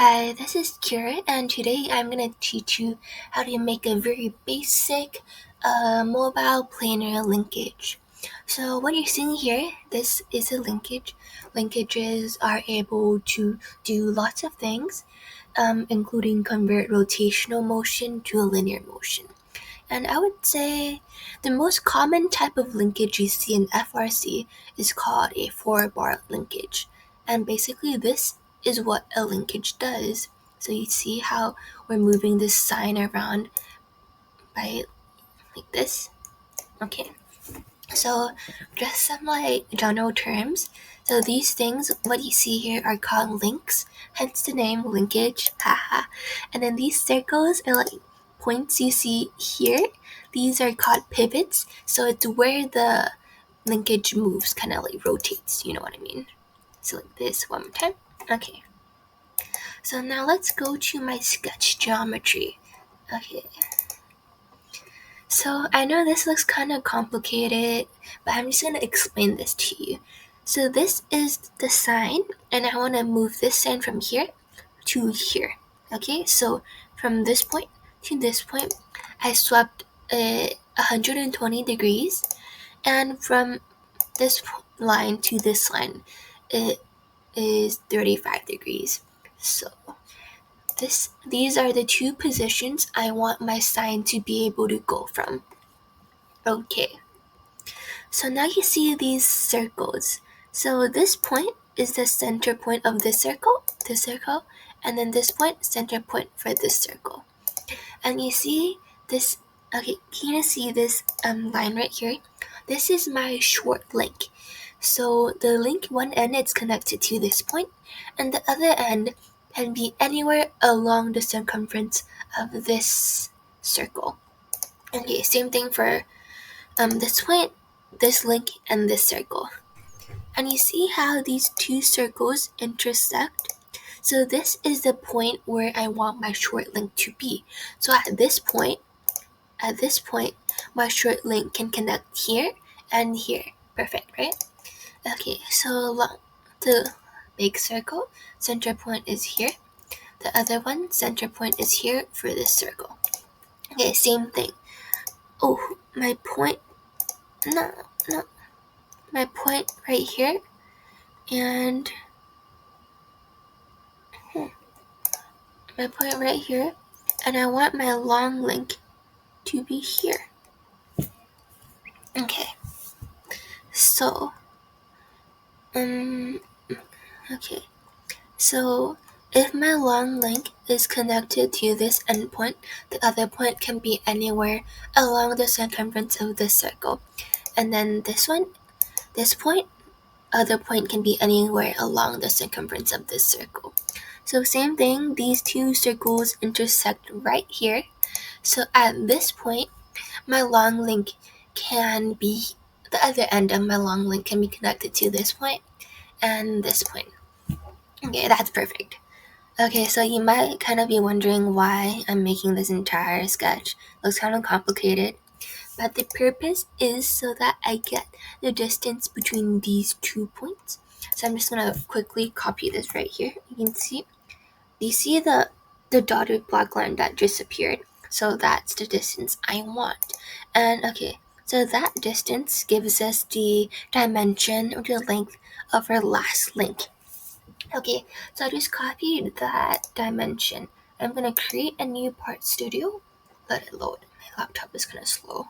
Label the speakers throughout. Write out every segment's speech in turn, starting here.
Speaker 1: Hi, this is Keera, and today I'm going to teach you how to make a very basic mobile planar linkage. So what you're seeing here, this is a linkage. Linkages are able to do lots of things, including convert rotational motion to a linear motion. And I would say the most common type of linkage you see in FRC is called a 4-bar linkage. And basically this is what a linkage does. So you see how we're moving this sign around by like this? Okay. So just some general terms. So these things, what you see here are called links, hence the name linkage, haha. And then these circles are like points you see here. These are called pivots. So it's where the linkage moves, kind of like rotates, you know what I mean? So like this, one more time. Okay. So now let's go to my sketch geometry. Okay. So I know this looks kind of complicated, but I'm just going to explain this to you. So this is the sign, and I want to move this sign from here to here. Okay, so from this point to this point, I swept 120 degrees, and from this line to this line, it is 35 degrees. So these are the two positions I want my sign to be able to go from. Okay, so now you see these circles. So this point is the center point of this circle, and then this point, center point for this circle. And you see this, okay, can you see this line right here? This is my short link. So the link one end is connected to this point, and the other end can be anywhere along the circumference of this circle. Okay, same thing for this point, this link, and this circle. And you see how these two circles intersect? So this is the point where I want my short link to be. So at this point, my short link can connect here and here. Perfect, right? Okay, so the big circle, center point is here. The other one, center point is here for this circle. Okay, same thing. Oh, my point, no, my point right here, and my point right here, and I want my long link to be here. Okay, so okay, so if my long link is connected to this endpoint, the other point can be anywhere along the circumference of this circle, and then this point, other point can be anywhere along the circumference of this circle. So same thing, these two circles intersect right here. So at this point, my long link can be, the other end of my long link can be connected to this point and this point. Okay, that's perfect. Okay, so you might kind of be wondering why I'm making this entire sketch. Looks kind of complicated, but the purpose is so that I get the distance between these 2 points. So I'm just gonna quickly copy this right here. You can see, you see the dotted black line that just appeared. So that's the distance I want. And okay, so that distance gives us the dimension or the length of our last link. Okay, so I just copied that dimension. I'm gonna create a new part studio. Let it load. My laptop is kind of slow.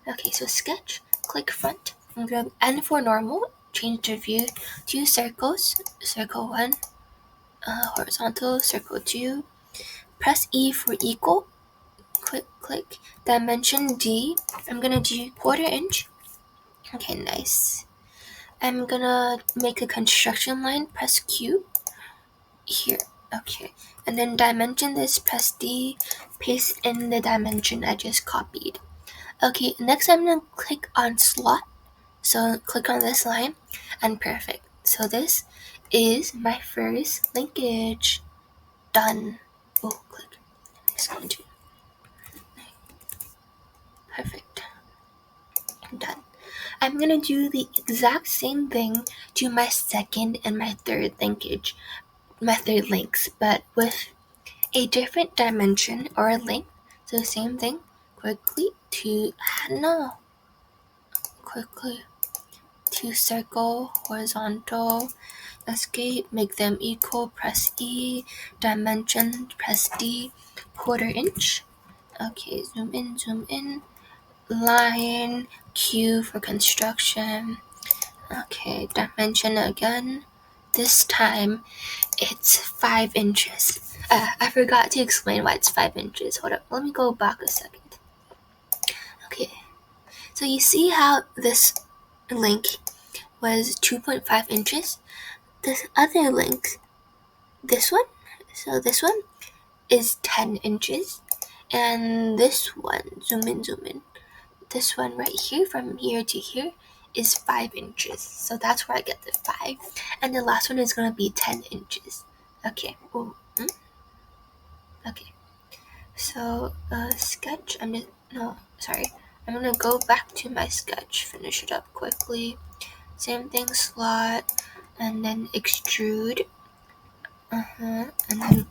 Speaker 1: Okay, so sketch, click front. I'm gonna N for normal, change the view to circles. Circle 1, horizontal, circle 2. Press E for equal. Click. Dimension D. I'm gonna do 1/4 inch. Okay, nice. I'm gonna make a construction line. Press Q. Here. Okay. And then dimension this. Press D. Paste in the dimension I just copied. Okay, next I'm gonna click on slot. So click on this line and perfect. So this is my first linkage. Done. Oh, click. It's going to. Perfect. Done. I'm gonna do the exact same thing to my second and my third linkage. method links, but with a different dimension or length. So same thing, quickly to circle, horizontal, escape, make them equal, press E, dimension, press D, quarter inch. Okay, zoom in, line, Q for construction. Okay, dimension again. This time it's 5 inches. I forgot to explain why it's 5 inches. Hold up, let me go back a second. Okay, so you see how this link was 2.5 inches? This other link, this one, so this one is 10 inches. And this one, zoom in, this one right here, from here to here, is 5 inches. So that's where I get the 5. And the last one is going to be 10 inches. Okay. Okay. So, sketch. I'm going to go back to my sketch, finish it up quickly. Same thing, slot, and then extrude. And then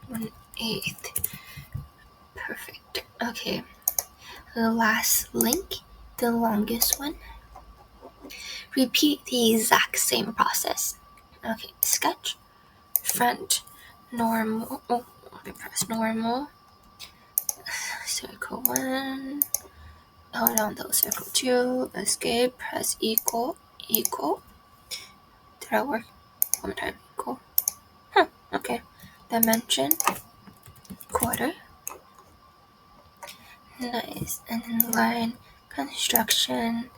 Speaker 1: 1/8. Perfect. Okay. The last link, the longest one. Repeat the exact same process. Okay, sketch, front, normal, press normal, circle 1, hold on though, circle 2, escape, press equal, did that work? One more time, equal, okay, dimension, quarter, nice, and then line, construction,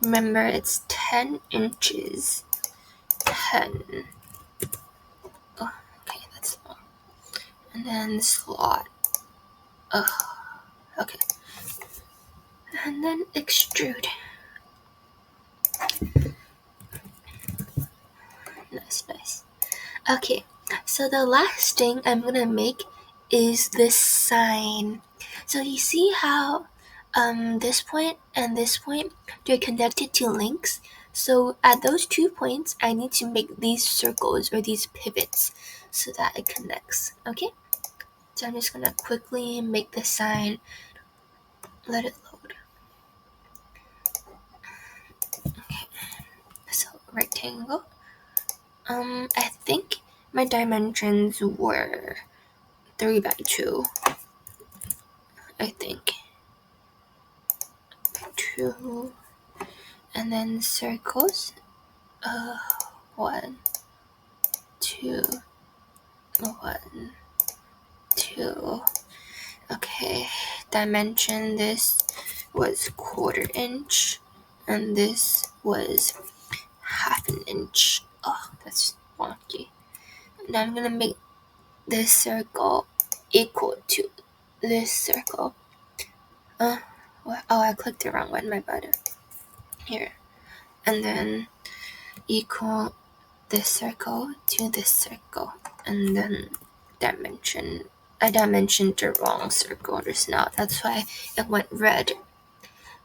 Speaker 1: remember it's 10 inches, 10, oh, okay, that's long, and then slot, okay, and then extrude. Nice. Okay, so the last thing I'm gonna make is this sign. So you see how this point and this point, they're connected to links. So at those 2 points, I need to make these circles or these pivots so that it connects. Okay, so I'm just gonna quickly make the sign. Let it load. Okay, so rectangle. I think my dimensions were 3x2. I think 2, and then circles. 1, 2, 1, 2. Okay, dimension. This was quarter inch, and this was half an inch. Oh, that's wonky. Now I'm gonna make this circle equal to this circle. Oh, I clicked the wrong one, my bad. Here. And then equal this circle to this circle. And then dimension. I dimensioned the wrong circle just now. That's why it went red.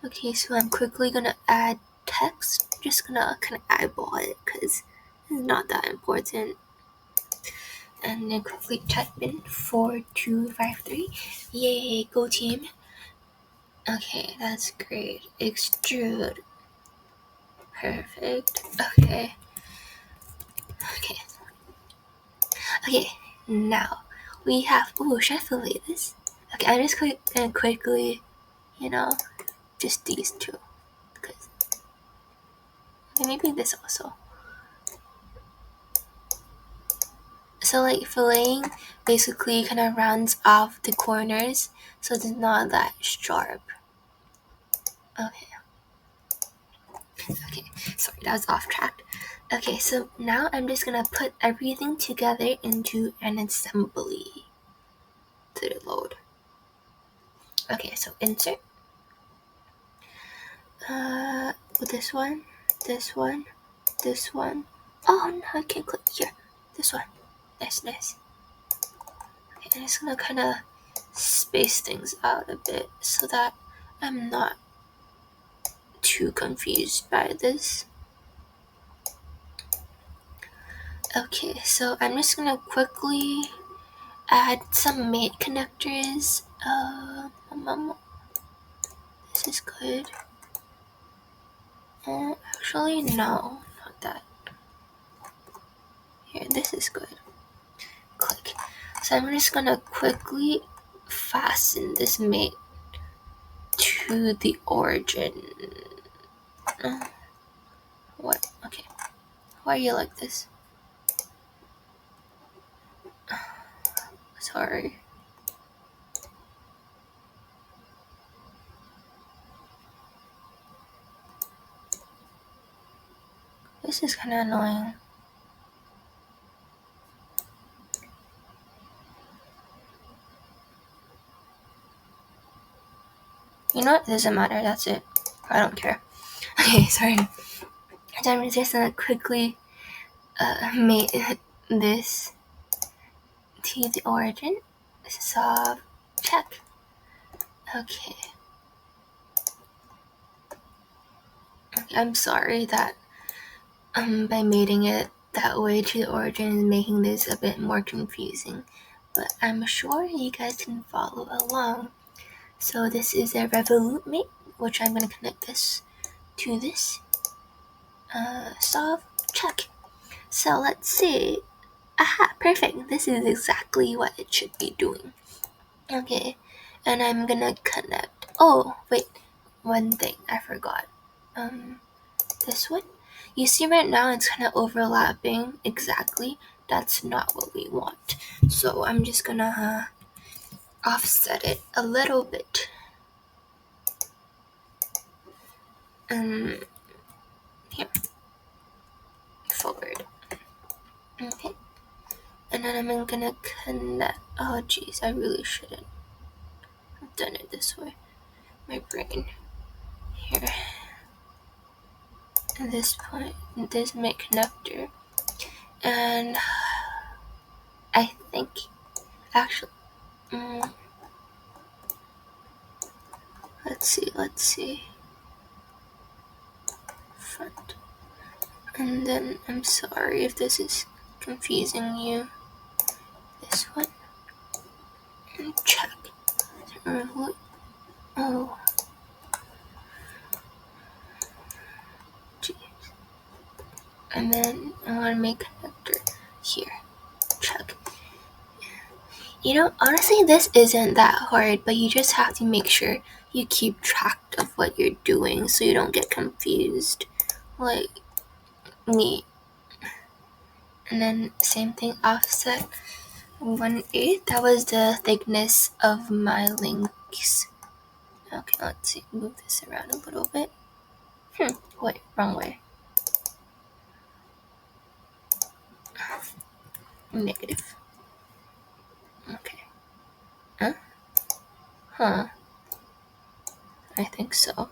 Speaker 1: Okay, so I'm quickly gonna add text. Just gonna kind of eyeball it because it's not that important. And then quickly type in 4253. Yay, go team. Okay, that's great. Extrude. Perfect. Okay, now we have, should I fillet this? Okay, I'm just gonna quickly, just these two. Because, okay, maybe this also. So like filleting basically kind of rounds off the corners so it's not that sharp. Okay, sorry, that was off track. Okay, so now I'm just gonna put everything together into an assembly to the load. Okay, so insert. This one. Oh no, I can't click here. This one. Nice. Okay, I'm just gonna kind of space things out a bit so that I'm not too confused by this. Okay, so I'm just gonna quickly add some mate connectors. This is good. Actually, no, not that. Here, this is good. Click. So I'm just gonna quickly fasten this mate to the origin. What? Okay. Why are you like this? Sorry. This is kind of annoying. You know what? It doesn't matter. That's it. I don't care. Okay, sorry. I'm just gonna quickly mate this to the origin. Solve. Check. Okay. I'm sorry that by mating it that way to the origin is making this a bit more confusing, but I'm sure you guys can follow along. So this is a revolute mate, which I'm going to connect this to this. Solve. Check. So let's see. Aha, perfect. This is exactly what it should be doing. Okay, and I'm gonna connect. Oh, wait, one thing I forgot. This one. You see right now it's kind of overlapping exactly. That's not what we want. So I'm just gonna offset it a little bit. Here. Forward. Okay. And then I'm gonna connect. Oh jeez, I really shouldn't have done it this way. My brain. Here. At this point, this make connector. And I think, actually, let's see. Front. And then, I'm sorry if this is confusing you. This one. And check. Oh. Jeez. And then, I want to make connector here. Check. You know, honestly, this isn't that hard, but you just have to make sure you keep track of what you're doing so you don't get confused. Like me. And then same thing, offset 1/8. That was the thickness of my links. Okay, let's see. Move this around a little bit. Wait, wrong way. Negative. Okay. Huh? I think so.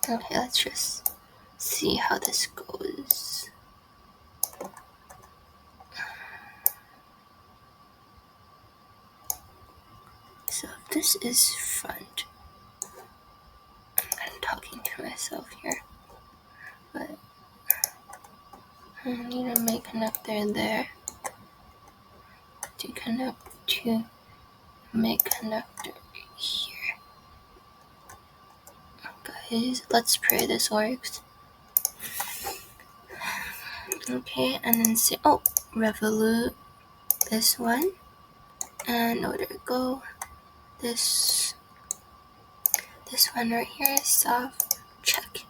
Speaker 1: Okay, let's just see how this goes. So this is front. I'm talking to myself here, but I need to make connector there to connect to make connector here. Guys, let's pray this works. Okay, and then say, oh, revolute this one, and where to go? This one right here, soft, check.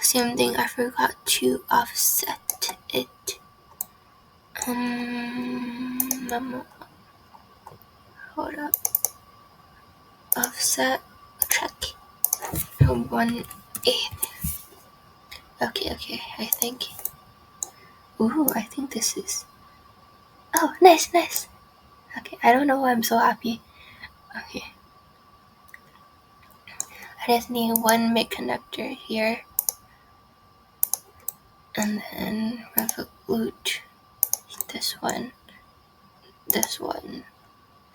Speaker 1: Same thing, I forgot to offset it. Hold up. Offset, check. 1/8. Okay, I think. Ooh, I think this is. Oh, nice. Okay, I don't know why I'm so happy. Okay. I just need one mid connector here. And then revolute this one.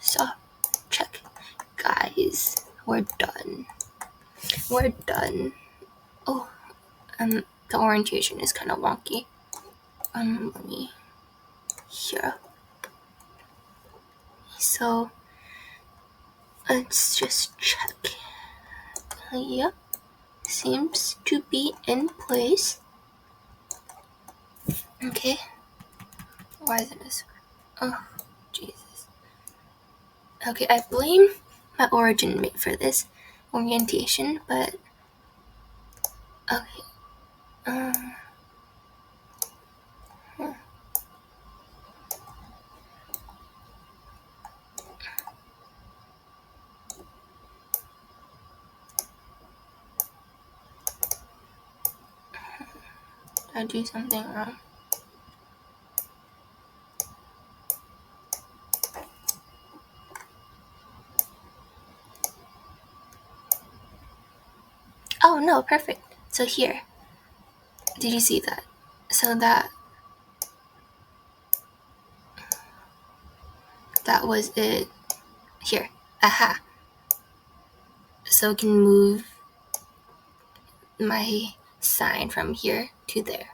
Speaker 1: So, check. Guys, we're done. Oh, the orientation is kind of wonky. let me here. So let's just check. Yep, seems to be in place. Okay, why isn't this? Oh, Jesus. Okay, I blame my origin mate for this orientation, but okay. Did I do something wrong? Oh no, perfect. So here, did you see that? So that was it. Here, aha. So I can move my sign from here to there.